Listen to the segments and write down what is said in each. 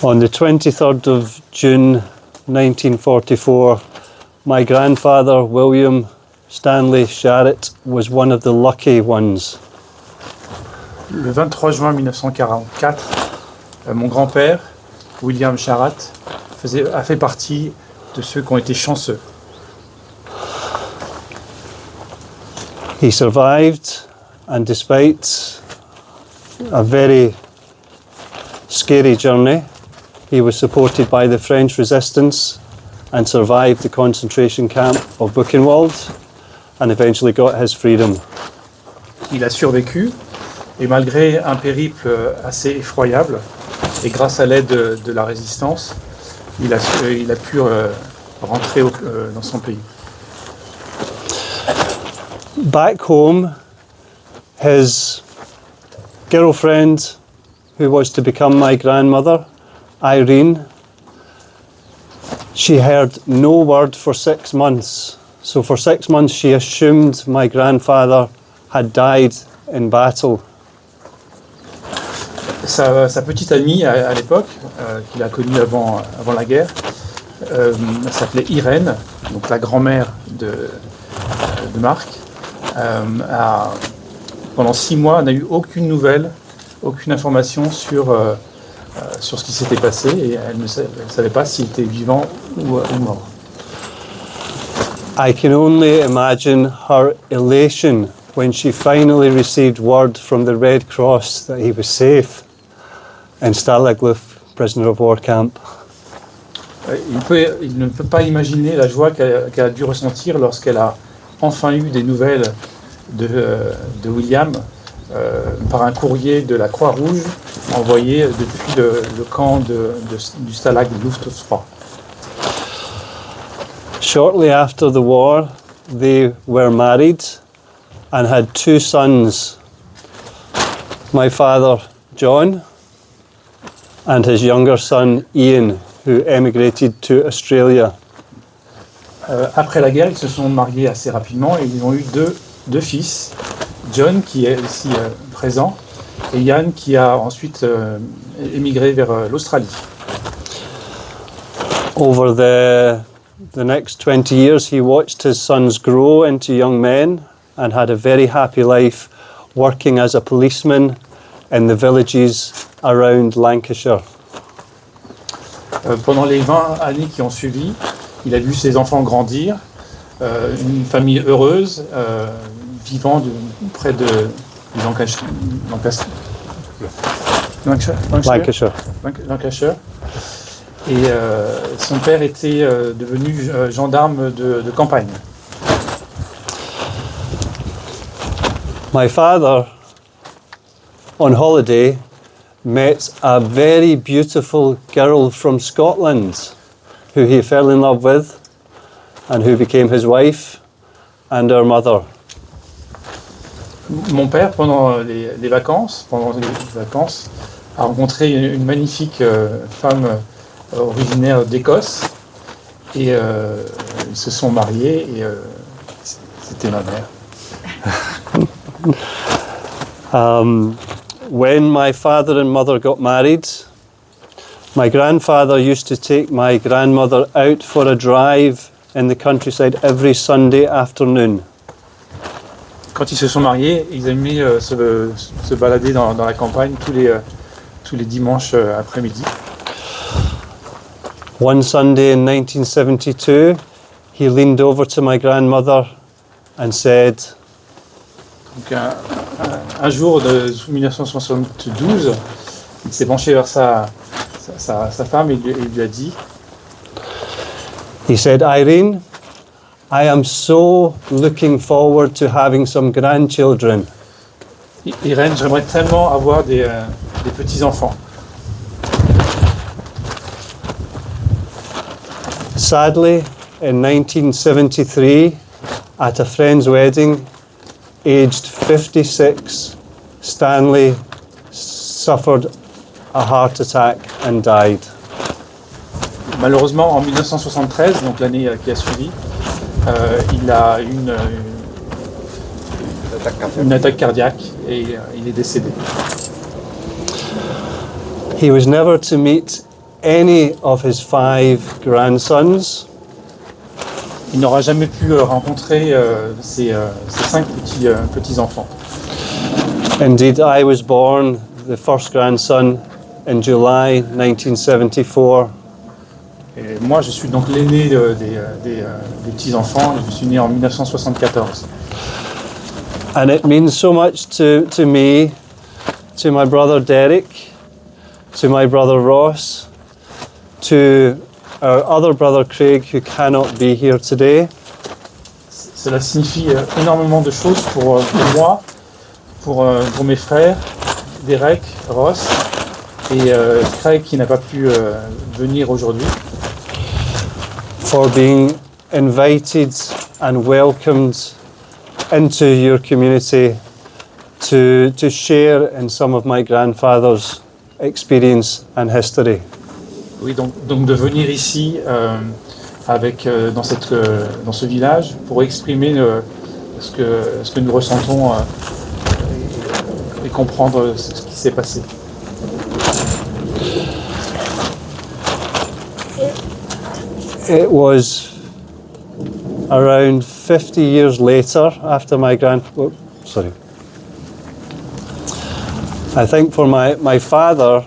On the 23rd of June 1944, my grandfather, William Stanley Sharratt, was one of the lucky ones. Le 23 juin 1944, mon grand-père, William Sharratt, a fait partie de ceux qui ont été chanceux. He survived, and despite a very scary journey, he was supported by the French resistance and survived the concentration camp of Buchenwald and eventually got his freedom. Il a survécu et malgré un périple assez effroyable et grâce à l'aide de la résistance, il a pu rentrer dans son pays. Back home, his girlfriend, who was to become my grandmother, Irene, she heard no word for 6 months. So for 6 months she assumed my grandfather had died in battle. Sa petite amie à l'époque, qu'il a connue avant la guerre, s'appelait Irène, donc la grand-mère de Marc. Pendant 6 mois, n'a eu aucune nouvelle, aucune information sur ce qui s'était passé et elle ne savait pas s'il était vivant ou mort. I can only imagine her elation when she finally received word from the Red Cross that he was safe in Stalag prisoner of war camp. Il ne peut pas imaginer la joie qu'elle a dû ressentir lorsqu'elle a enfin eu des nouvelles de William par un courrier de la Croix-Rouge envoyé depuis le camp du Stalag Luftwaffe. Shortly after the war, they were married and had 2 sons. My father, John, and his younger son, Ian, who emigrated to Australia. Après la guerre, ils se sont mariés assez rapidement et ils ont eu deux fils, John qui est ici présent et Ian qui a ensuite émigré vers l'Australie. Over the next 20 years, he watched his sons grow into young men and had a very happy life working as a policeman in the villages around Lancashire. Pendant les 20 années qui ont suivi, il a vu ses enfants grandir, une famille heureuse, vivant près du Lancashire. Et son père était devenu gendarme de campagne. My father, on holiday, met a very beautiful girl from Scotland who he fell in love with and who became his wife and our mother. Mon père, pendant les vacances, a rencontré une magnifique femme originaire d'Écosse et ils se sont mariés et c'était ma mère. When my father and mother got married, my grandfather used to take my grandmother out for a drive in the countryside every Sunday afternoon. Quand ils se sont mariés, ils aimaient se balader dans la campagne tous les dimanches après-midi. One Sunday in 1972, he leaned over to my grandmother and said, Donc un jour de 1972, il s'est penché vers sa femme et il lui a dit, he said, Irene, I am so looking forward to having some grandchildren. Irène, j'aimerais tellement avoir des petits-enfants. Sadly, in 1973, at a friend's wedding, aged 56, Stanley suffered a heart attack and died. Malheureusement, en 1973, donc l'année qui a suivi, il a eu une attaque cardiaque et il est décédé. He was never to meet any of his 5 grandsons. Il n'aura jamais pu rencontrer ses 5 petits-enfants. Indeed, I was born the first grandson in July 1974. Et moi, je suis donc l'aîné des petits-enfants. Je suis né en 1974. And it means so much to me, to my brother Derek, to my brother Ross, to our other brother Craig, who cannot be here today. Cela signifie énormément de choses pour moi, pour mes frères, Derek, Ross et Craig qui n'a pas pu venir aujourd'hui. For being invited and welcomed into your community to share in some of my grandfather's experience and history. Oui, donc de venir ici dans ce village pour exprimer ce que nous ressentons et comprendre ce qui s'est passé. It was around 50 years later after I think for my father,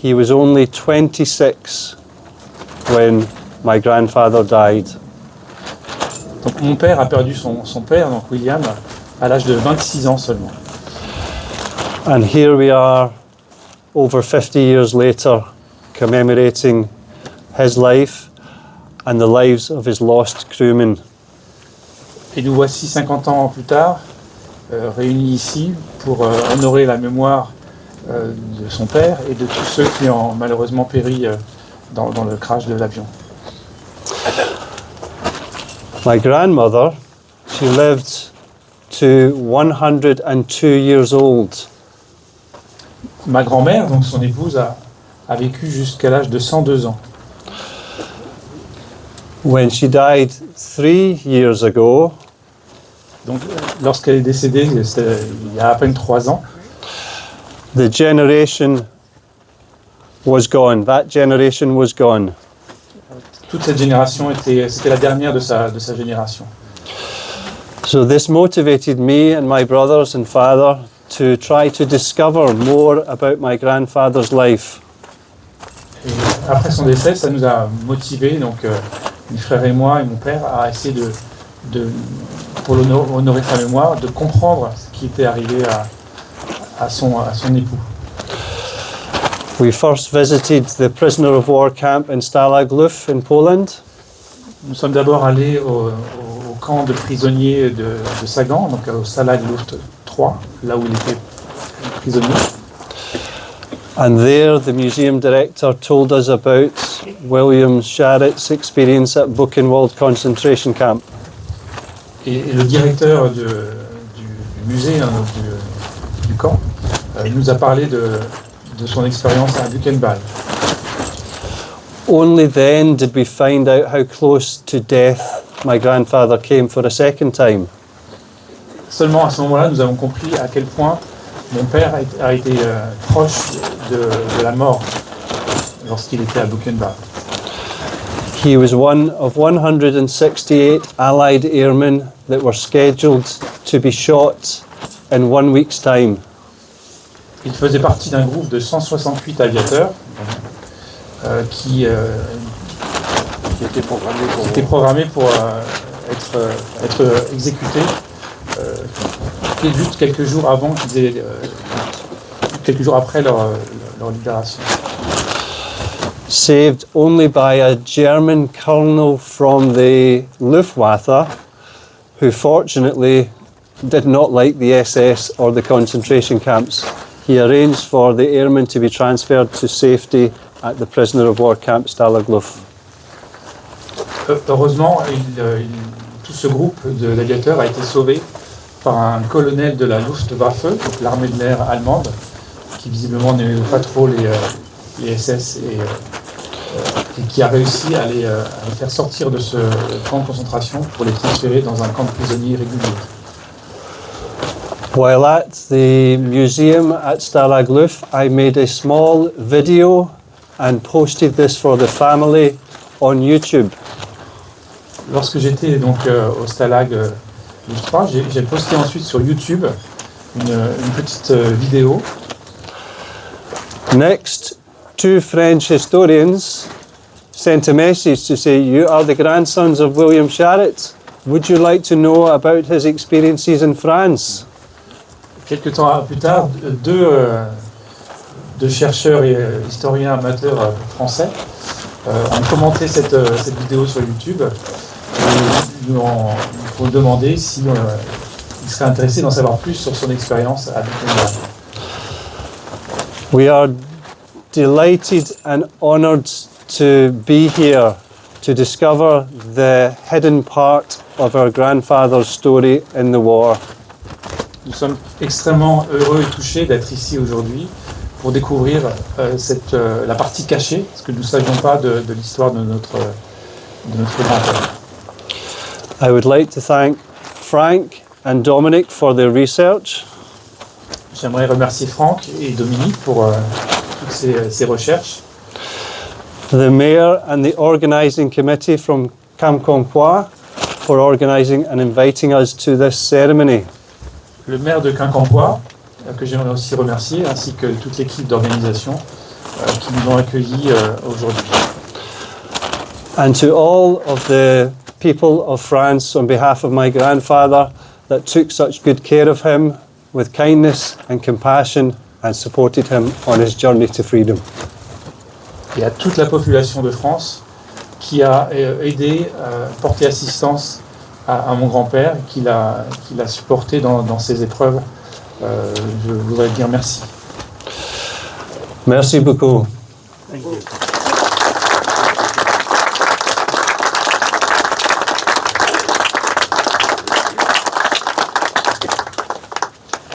he was only 26 when my grandfather died. Donc mon père a perdu son père, donc William, à l'âge de 26 ans seulement. And here we are, over 50 years later, commemorating his life and the lives of his lost crewmen. Et nous voici 50 ans plus tard, réunis ici pour honorer la mémoire de son père et de tous ceux qui ont malheureusement péri dans le crash de l'avion. My grandmother, she lived to 102 years old. Ma grand-mère, donc son épouse, a vécu jusqu'à l'âge de 102 ans. When she died 3 years ago, donc lorsqu'elle est décédée, il y a à peine 3 ans, the generation was gone. That generation was gone. Toute cette génération c'était la dernière de sa génération. So this motivated me and my brothers and father to try to discover more about my grandfather's life. Et après son décès, ça nous a motivés, donc mes frères et moi et mon père, à essayer pour honorer sa mémoire, de comprendre ce qui était arrivé à son époux. We first visited the prisoner of war camp in Stalag Luft in Poland. Nous sommes d'abord allés au camp de prisonniers de Sagan, donc au Stalag Luft 3, là où il était prisonnier. And there the museum director told us about William Sharratt's experience at Buchenwald concentration camp. Et le directeur du musée, du camp, nous a parlé de son expérience à Buchenwald. Only then did we find out how close to death my grandfather came for a second time. Seulement à ce moment-là, nous avons compris à quel point mon père a été proche de la mort lorsqu'il était à Buchenwald. He was one of 168 Allied airmen that were scheduled to be shot in 1 week's time. Il faisait partie d'un groupe de 168 aviateurs qui étaient programmés pour être exécutés juste quelques jours après leur libération. Saved only by a German colonel from the Luftwaffe, who fortunately did not like the SS or the concentration camps. He arranged for the airmen to be transferred to safety at the prisoner of war camp Stalag Luft. Heureusement, tout ce groupe d'aviateurs a été sauvé par un colonel de la Luftwaffe, donc l'armée de l'air allemande, qui visiblement n'aimait pas trop les SS et qui a réussi à les faire sortir de ce camp de concentration pour les transférer dans un camp de prisonniers régulier. While at the museum at Stalag Luft, I made a small video and posted this for the family on YouTube. Lorsque j'étais donc au Stalag 3, j'ai posté ensuite sur YouTube une petite vidéo. Next, 2 French historians sent a message to say, "You are the grandsons of William Sharratt. Would you like to know about his experiences in France?" Quelque temps plus tard, deux chercheurs et historiens amateurs français ont commenté cette vidéo sur YouTube et nous ont demandé si ils seraient intéressés d'en savoir plus sur son expérience à Quinquempoix. We are delighted and honoured to be here to discover the hidden part of our grandfather's story in the war. Nous sommes extrêmement heureux et touchés d'être ici aujourd'hui pour découvrir la partie cachée, ce que nous ne savions pas de l'histoire de notre grand-père. I would like to thank Frank and Dominic for their research. J'aimerais remercier Franck et Dominique pour toutes ces recherches. The mayor and the organising committee from Commemoration for organising and inviting us to this ceremony. Le maire de Quinquempoix, que j'aimerais aussi remercier, ainsi que toute l'équipe d'organisation qui nous ont accueillis aujourd'hui. And to all of the people of France, on behalf of my grandfather, that took such good care of him with kindness and compassion and supported him on his journey to freedom. Et à toute la population de France qui a aidé, porté assistance à mon grand-père, qui l'a supporté dans ses épreuves. Je voudrais dire merci. Merci beaucoup.